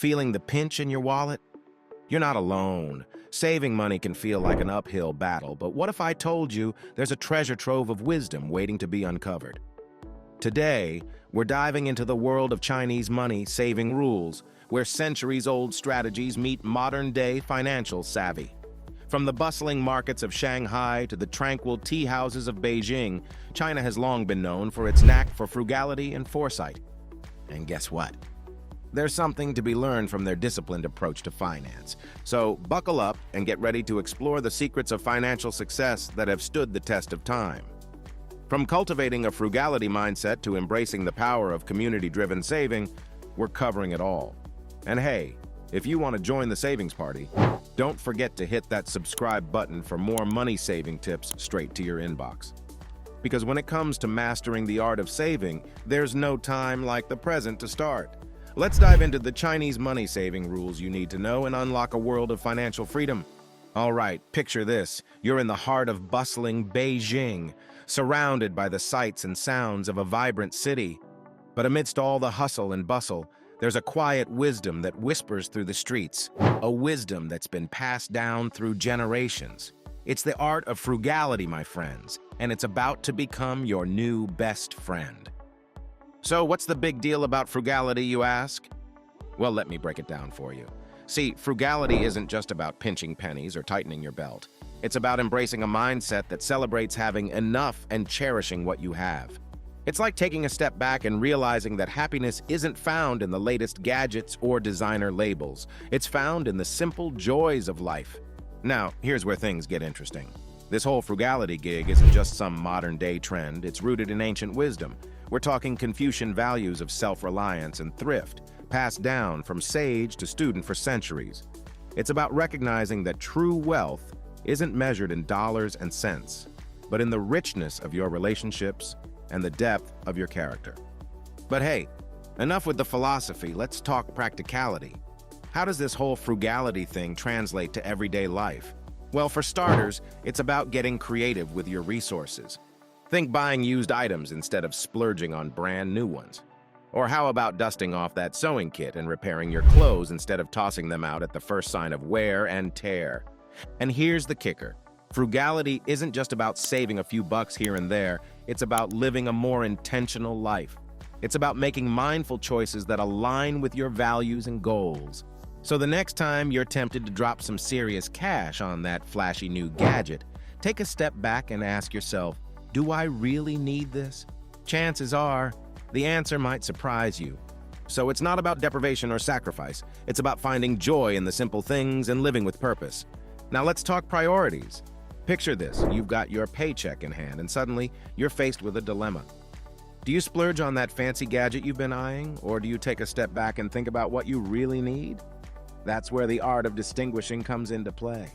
Feeling the pinch in your wallet? You're not alone. Saving money can feel like an uphill battle, but what if I told you there's a treasure trove of wisdom waiting to be uncovered? Today, we're diving into the world of Chinese money-saving rules, where centuries-old strategies meet modern-day financial savvy. From the bustling markets of Shanghai to the tranquil tea houses of Beijing, China has long been known for its knack for frugality and foresight. And guess what? There's something to be learned from their disciplined approach to finance. So buckle up and get ready to explore the secrets of financial success that have stood the test of time. From cultivating a frugality mindset to embracing the power of community-driven saving, we're covering it all. And hey, if you want to join the savings party, don't forget to hit that subscribe button for more money-saving tips straight to your inbox. Because when it comes to mastering the art of saving, there's no time like the present to start. Let's dive into the Chinese money-saving rules you need to know and unlock a world of financial freedom. All right, picture this. You're in the heart of bustling Beijing, surrounded by the sights and sounds of a vibrant city. But amidst all the hustle and bustle, there's a quiet wisdom that whispers through the streets, a wisdom that's been passed down through generations. It's the art of frugality, my friends, and it's about to become your new best friend. So what's the big deal about frugality, you ask? Well, let me break it down for you. See, frugality isn't just about pinching pennies or tightening your belt. It's about embracing a mindset that celebrates having enough and cherishing what you have. It's like taking a step back and realizing that happiness isn't found in the latest gadgets or designer labels. It's found in the simple joys of life. Now, here's where things get interesting. This whole frugality gig isn't just some modern-day trend. It's rooted in ancient wisdom. We're talking Confucian values of self-reliance and thrift, passed down from sage to student for centuries. It's about recognizing that true wealth isn't measured in dollars and cents, but in the richness of your relationships and the depth of your character. But hey, enough with the philosophy, let's talk practicality. How does this whole frugality thing translate to everyday life? Well, for starters, it's about getting creative with your resources. Think buying used items instead of splurging on brand new ones. Or how about dusting off that sewing kit and repairing your clothes instead of tossing them out at the first sign of wear and tear? And here's the kicker. Frugality isn't just about saving a few bucks here and there. It's about living a more intentional life. It's about making mindful choices that align with your values and goals. So the next time you're tempted to drop some serious cash on that flashy new gadget, take a step back and ask yourself, do I really need this? Chances are, the answer might surprise you. So it's not about deprivation or sacrifice. It's about finding joy in the simple things and living with purpose. Now let's talk priorities. Picture this, you've got your paycheck in hand and suddenly you're faced with a dilemma. Do you splurge on that fancy gadget you've been eyeing, or do you take a step back and think about what you really need? That's where the art of distinguishing comes into play.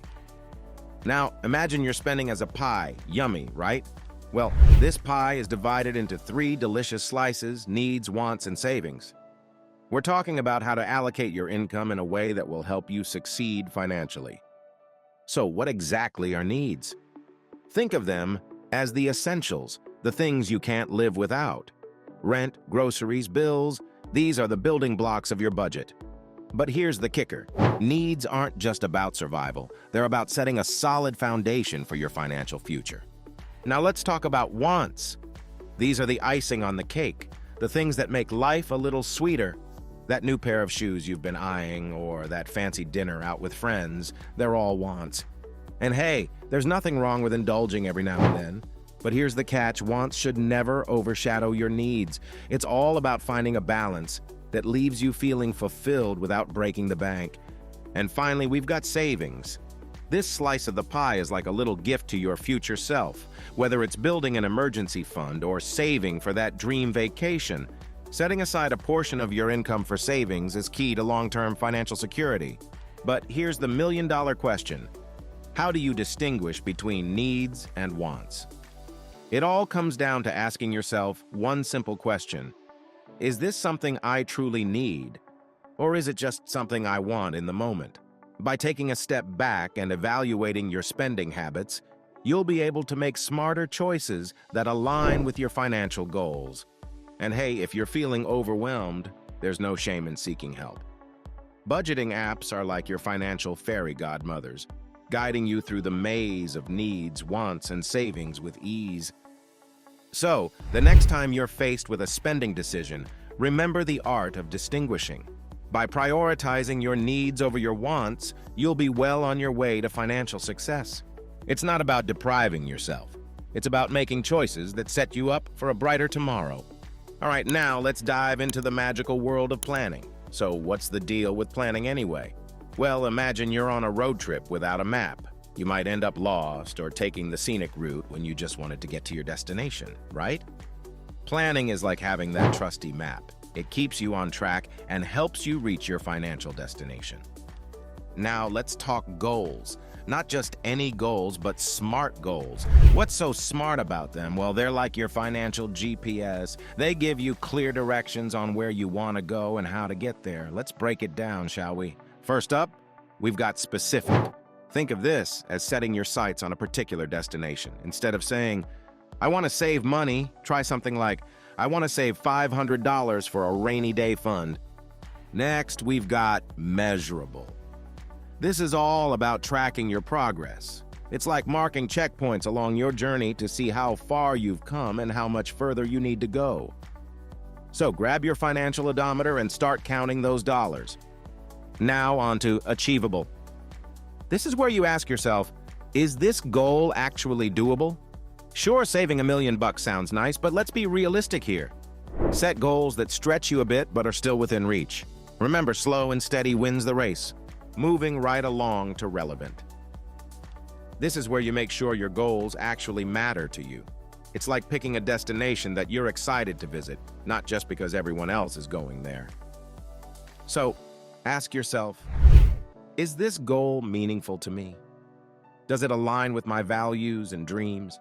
Now, imagine you're spending as a pie. Yummy, right? Well, this pie is divided into 3 delicious slices: needs, wants, and savings. We're talking about how to allocate your income in a way that will help you succeed financially. So what exactly are needs? Think of them as the essentials, the things you can't live without. Rent, groceries, bills, these are the building blocks of your budget. But here's the kicker. Needs aren't just about survival. They're about setting a solid foundation for your financial future. Now let's talk about wants. These are the icing on the cake, the things that make life a little sweeter. That new pair of shoes you've been eyeing, or that fancy dinner out with friends, they're all wants. And hey, there's nothing wrong with indulging every now and then. But here's the catch, wants should never overshadow your needs. It's all about finding a balance that leaves you feeling fulfilled without breaking the bank. And finally, we've got savings. This slice of the pie is like a little gift to your future self. Whether it's building an emergency fund or saving for that dream vacation, setting aside a portion of your income for savings is key to long-term financial security. But here's the million-dollar question. How do you distinguish between needs and wants? It all comes down to asking yourself one simple question. Is this something I truly need, or is it just something I want in the moment? By taking a step back and evaluating your spending habits, you'll be able to make smarter choices that align with your financial goals. And hey, if you're feeling overwhelmed, there's no shame in seeking help. Budgeting apps are like your financial fairy godmothers, guiding you through the maze of needs, wants, and savings with ease. So, the next time you're faced with a spending decision, remember the art of distinguishing. By prioritizing your needs over your wants, you'll be well on your way to financial success. It's not about depriving yourself. It's about making choices that set you up for a brighter tomorrow. All right, now let's dive into the magical world of planning. So, what's the deal with planning anyway? Well, imagine you're on a road trip without a map. You might end up lost or taking the scenic route when you just wanted to get to your destination, right? Planning is like having that trusty map. It keeps you on track and helps you reach your financial destination. Now let's talk goals. Not just any goals, but SMART goals. What's so smart about them? Well, they're like your financial GPS. They give you clear directions on where you want to go and how to get there. Let's break it down, shall we? First up, we've got specific. Think of this as setting your sights on a particular destination. Instead of saying, I want to save money, try something like, I want to save $500 for a rainy day fund. Next, we've got measurable. This is all about tracking your progress. It's like marking checkpoints along your journey to see how far you've come and how much further you need to go. So grab your financial odometer and start counting those dollars. Now on to achievable. This is where you ask yourself, is this goal actually doable? Sure, saving $1 million sounds nice, but let's be realistic here. Set goals that stretch you a bit but are still within reach. Remember, slow and steady wins the race, moving right along to relevant. This is where you make sure your goals actually matter to you. It's like picking a destination that you're excited to visit, not just because everyone else is going there. So, ask yourself, is this goal meaningful to me? Does it align with my values and dreams?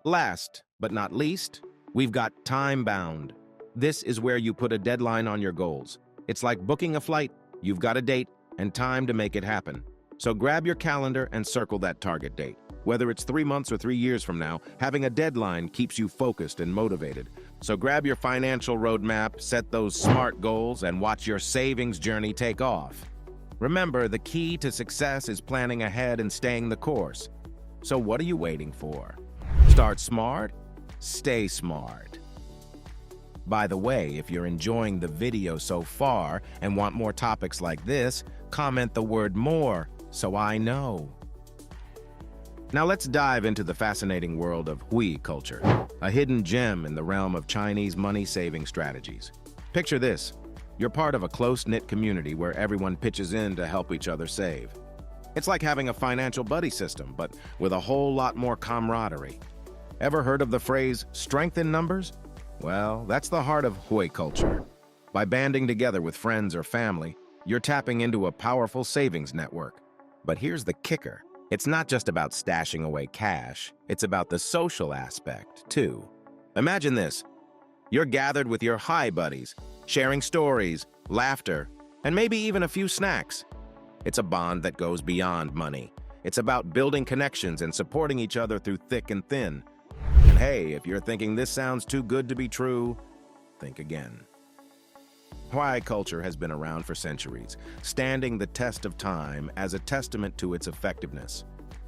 Last but not least, we've got time-bound. This is where you put a deadline on your goals. It's like booking a flight. You've got a date and time to make it happen. So grab your calendar and circle that target date. Whether it's 3 months or 3 years from now, having a deadline keeps you focused and motivated. So grab your financial roadmap, set those SMART goals, and watch your savings journey take off. Remember, the key to success is planning ahead and staying the course. So what are you waiting for? Start smart, stay smart. By the way, if you're enjoying the video so far and want more topics like this, comment the word "more" so I know. Now let's dive into the fascinating world of hui culture, a hidden gem in the realm of Chinese money-saving strategies. Picture this. You're part of a close-knit community where everyone pitches in to help each other save. It's like having a financial buddy system, but with a whole lot more camaraderie. Ever heard of the phrase, strength in numbers? Well, that's the heart of hui culture. By banding together with friends or family, you're tapping into a powerful savings network. But here's the kicker. It's not just about stashing away cash, it's about the social aspect, too. Imagine this. You're gathered with your hi buddies, sharing stories, laughter, and maybe even a few snacks. It's a bond that goes beyond money. It's about building connections and supporting each other through thick and thin. And hey, if you're thinking this sounds too good to be true, think again. Hui culture has been around for centuries, standing the test of time as a testament to its effectiveness.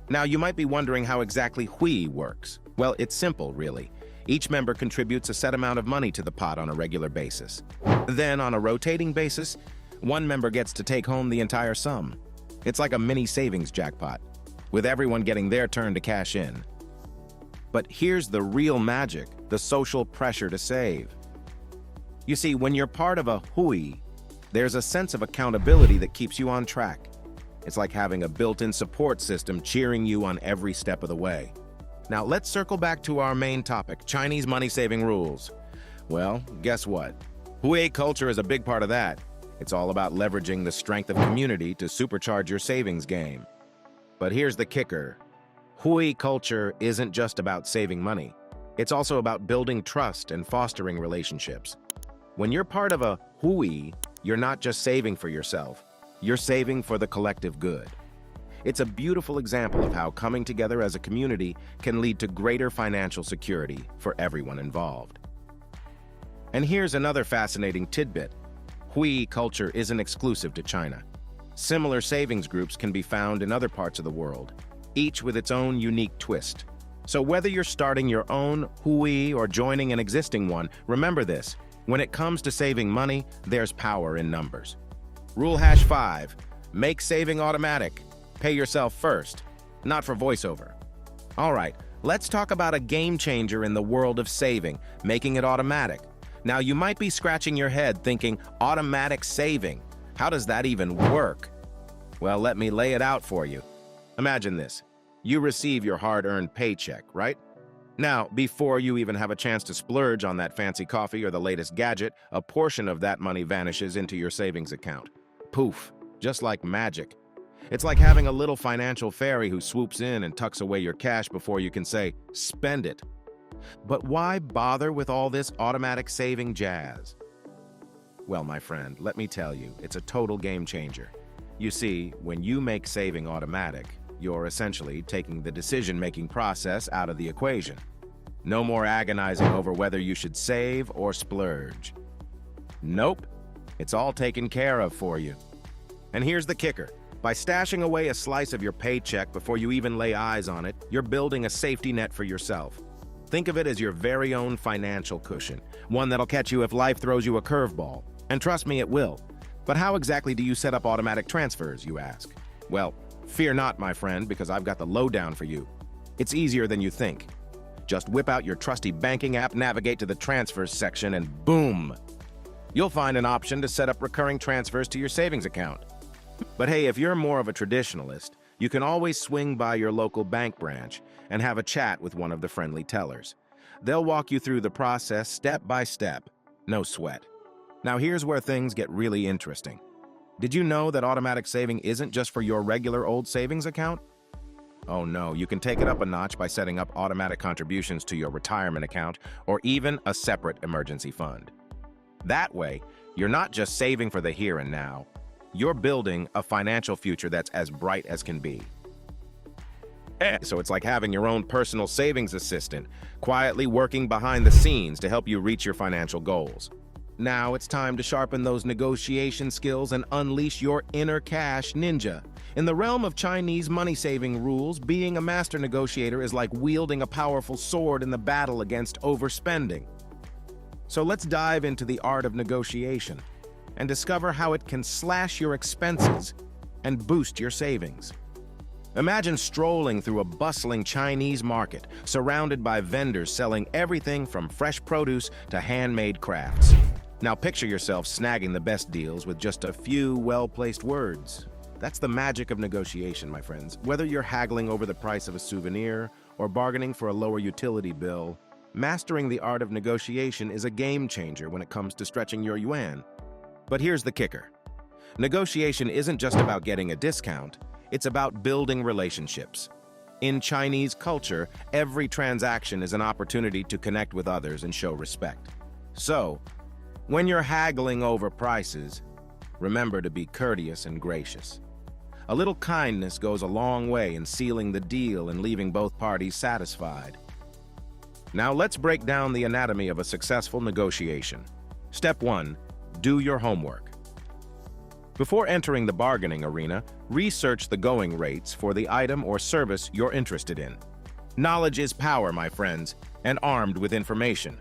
Now, you might be wondering how exactly hui works. Well, it's simple, really. Each member contributes a set amount of money to the pot on a regular basis. Then, on a rotating basis, one member gets to take home the entire sum. It's like a mini savings jackpot, with everyone getting their turn to cash in. But here's the real magic, the social pressure to save. You see, when you're part of a hui, there's a sense of accountability that keeps you on track. It's like having a built-in support system cheering you on every step of the way. Now, let's circle back to our main topic, Chinese money-saving rules. Well, guess what? Hui culture is a big part of that. It's all about leveraging the strength of community to supercharge your savings game. But here's the kicker. Hui culture isn't just about saving money. It's also about building trust and fostering relationships. When you're part of a hui, you're not just saving for yourself. You're saving for the collective good. It's a beautiful example of how coming together as a community can lead to greater financial security for everyone involved. And here's another fascinating tidbit. Hui culture isn't exclusive to China. Similar savings groups can be found in other parts of the world, each with its own unique twist. So whether you're starting your own Hui or joining an existing one, remember this: when it comes to saving money, there's power in numbers. Rule #5, make saving automatic. Pay yourself first, not for voiceover. All right, let's talk about a game changer in the world of saving, making it automatic. Now, you might be scratching your head thinking, automatic saving, how does that even work? Well, let me lay it out for you. Imagine this. You receive your hard-earned paycheck, right? Now, before you even have a chance to splurge on that fancy coffee or the latest gadget, a portion of that money vanishes into your savings account. Poof, just like magic. It's like having a little financial fairy who swoops in and tucks away your cash before you can say, spend it. But why bother with all this automatic saving jazz? Well, my friend, let me tell you, it's a total game changer. You see, when you make saving automatic, you're essentially taking the decision-making process out of the equation. No more agonizing over whether you should save or splurge. Nope, it's all taken care of for you. And here's the kicker. By stashing away a slice of your paycheck before you even lay eyes on it, you're building a safety net for yourself. Think of it as your very own financial cushion, one that'll catch you if life throws you a curveball. And trust me, it will. But how exactly do you set up automatic transfers, you ask? Well, fear not, my friend, because I've got the lowdown for you. It's easier than you think. Just whip out your trusty banking app, navigate to the transfers section, and boom! You'll find an option to set up recurring transfers to your savings account. But hey, if you're more of a traditionalist, you can always swing by your local bank branch and have a chat with one of the friendly tellers. They'll walk you through the process step by step. No sweat. Now here's where things get really interesting. Did you know that automatic saving isn't just for your regular old savings account? Oh no, you can take it up a notch by setting up automatic contributions to your retirement account or even a separate emergency fund. That way, you're not just saving for the here and now, you're building a financial future that's as bright as can be. So it's like having your own personal savings assistant, quietly working behind the scenes to help you reach your financial goals. Now it's time to sharpen those negotiation skills and unleash your inner cash ninja. In the realm of Chinese money-saving rules, being a master negotiator is like wielding a powerful sword in the battle against overspending. So let's dive into the art of negotiation and discover how it can slash your expenses and boost your savings. Imagine strolling through a bustling Chinese market, surrounded by vendors selling everything from fresh produce to handmade crafts. Now picture yourself snagging the best deals with just a few well-placed words. That's the magic of negotiation, my friends. Whether you're haggling over the price of a souvenir or bargaining for a lower utility bill, mastering the art of negotiation is a game changer when it comes to stretching your yuan. But here's the kicker. Negotiation isn't just about getting a discount, it's about building relationships. In Chinese culture, every transaction is an opportunity to connect with others and show respect. So, when you're haggling over prices, remember to be courteous and gracious. A little kindness goes a long way in sealing the deal and leaving both parties satisfied. Now let's break down the anatomy of a successful negotiation. Step 1. Do your homework. Before entering the bargaining arena, research the going rates for the item or service you're interested in. Knowledge is power, my friends, and armed with information,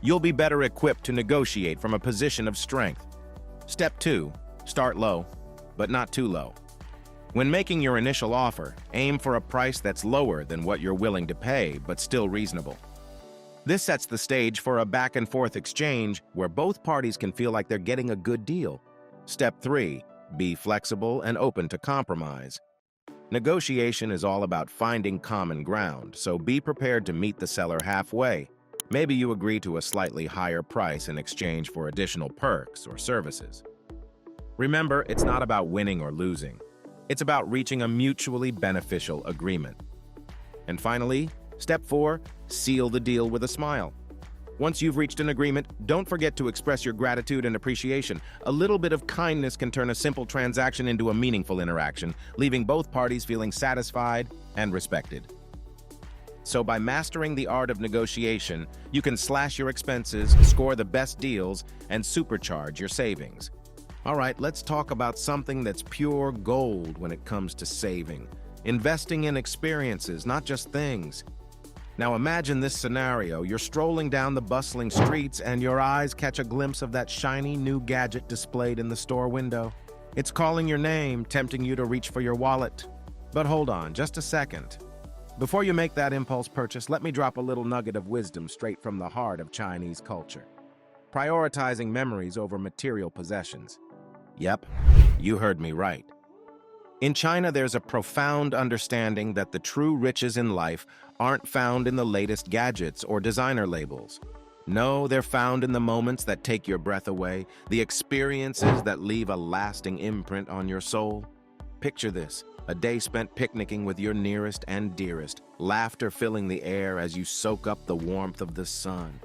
you'll be better equipped to negotiate from a position of strength. Step 2. Start low, but not too low. When making your initial offer, aim for a price that's lower than what you're willing to pay, but still reasonable. This sets the stage for a back-and-forth exchange where both parties can feel like they're getting a good deal. Step 3. Be flexible and open to compromise. Negotiation is all about finding common ground, so be prepared to meet the seller halfway. Maybe you agree to a slightly higher price in exchange for additional perks or services. Remember, it's not about winning or losing. It's about reaching a mutually beneficial agreement. And finally, step 4, seal the deal with a smile. Once you've reached an agreement, don't forget to express your gratitude and appreciation. A little bit of kindness can turn a simple transaction into a meaningful interaction, leaving both parties feeling satisfied and respected. So by mastering the art of negotiation, you can slash your expenses, score the best deals, and supercharge your savings. All right, let's talk about something that's pure gold when it comes to saving. Investing in experiences, not just things. Now imagine this scenario. You're strolling down the bustling streets and your eyes catch a glimpse of that shiny new gadget displayed in the store window. It's calling your name, tempting you to reach for your wallet. But hold on, just a second. Before you make that impulse purchase, let me drop a little nugget of wisdom straight from the heart of Chinese culture. Prioritizing memories over material possessions. Yep, you heard me right. In China, there's a profound understanding that the true riches in life aren't found in the latest gadgets or designer labels. No, they're found in the moments that take your breath away, the experiences that leave a lasting imprint on your soul. Picture this, a day spent picnicking with your nearest and dearest, laughter filling the air as you soak up the warmth of the sun.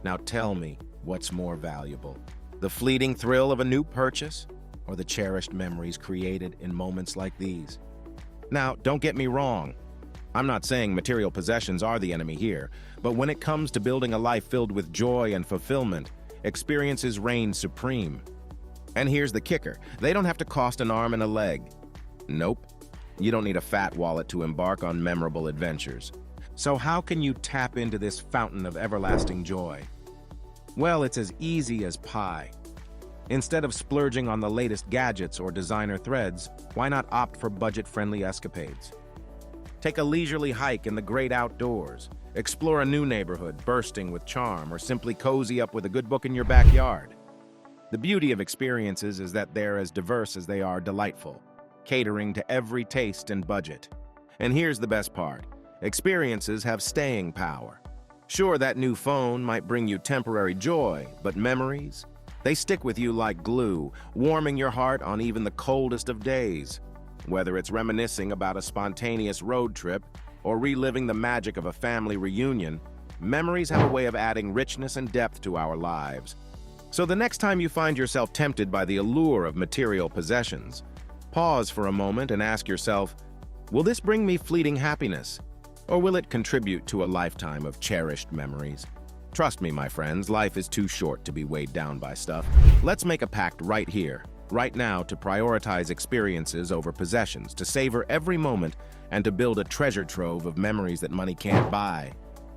Now tell me, what's more valuable? The fleeting thrill of a new purchase, or the cherished memories created in moments like these? Now, don't get me wrong. I'm not saying material possessions are the enemy here, but when it comes to building a life filled with joy and fulfillment, experiences reign supreme. And here's the kicker. They don't have to cost an arm and a leg. Nope. You don't need a fat wallet to embark on memorable adventures. So how can you tap into this fountain of everlasting joy? Well, it's as easy as pie. Instead of splurging on the latest gadgets or designer threads, why not opt for budget-friendly escapades? Take a leisurely hike in the great outdoors, explore a new neighborhood bursting with charm, or simply cozy up with a good book in your backyard. The beauty of experiences is that they're as diverse as they are delightful, catering to every taste and budget. And here's the best part. Experiences have staying power. Sure, that new phone might bring you temporary joy, but memories? They stick with you like glue, warming your heart on even the coldest of days. Whether it's reminiscing about a spontaneous road trip or reliving the magic of a family reunion, memories have a way of adding richness and depth to our lives. So the next time you find yourself tempted by the allure of material possessions, pause for a moment and ask yourself, will this bring me fleeting happiness? Or will it contribute to a lifetime of cherished memories? Trust me, my friends, life is too short to be weighed down by stuff. Let's make a pact right here, right now, to prioritize experiences over possessions, to savor every moment, and to build a treasure trove of memories that money can't buy.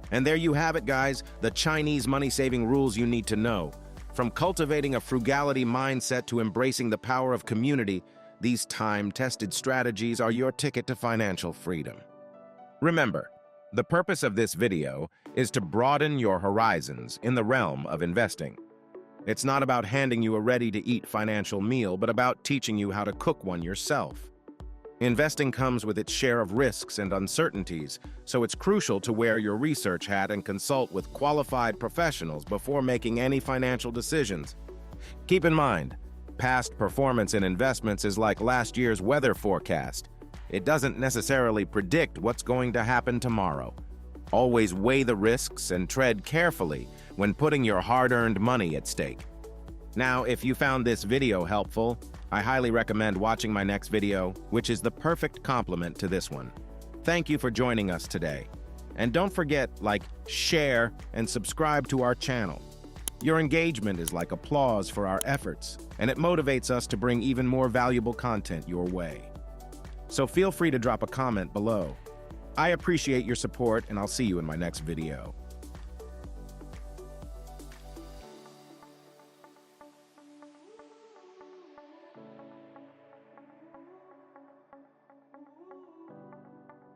And there you have it, guys, the Chinese money-saving rules you need to know. From cultivating a frugality mindset to embracing the power of community, these time-tested strategies are your ticket to financial freedom. Remember, the purpose of this video is to broaden your horizons in the realm of investing. It's not about handing you a ready-to-eat financial meal, but about teaching you how to cook one yourself. Investing comes with its share of risks and uncertainties, so it's crucial to wear your research hat and consult with qualified professionals before making any financial decisions. Keep in mind, past performance in investments is like last year's weather forecast. It doesn't necessarily predict what's going to happen tomorrow. Always weigh the risks and tread carefully when putting your hard-earned money at stake. Now, if you found this video helpful, I highly recommend watching my next video, which is the perfect complement to this one. Thank you for joining us today. And don't forget, share, and subscribe to our channel. Your engagement is like applause for our efforts, and it motivates us to bring even more valuable content your way. So feel free to drop a comment below. I appreciate your support, and I'll see you in my next video.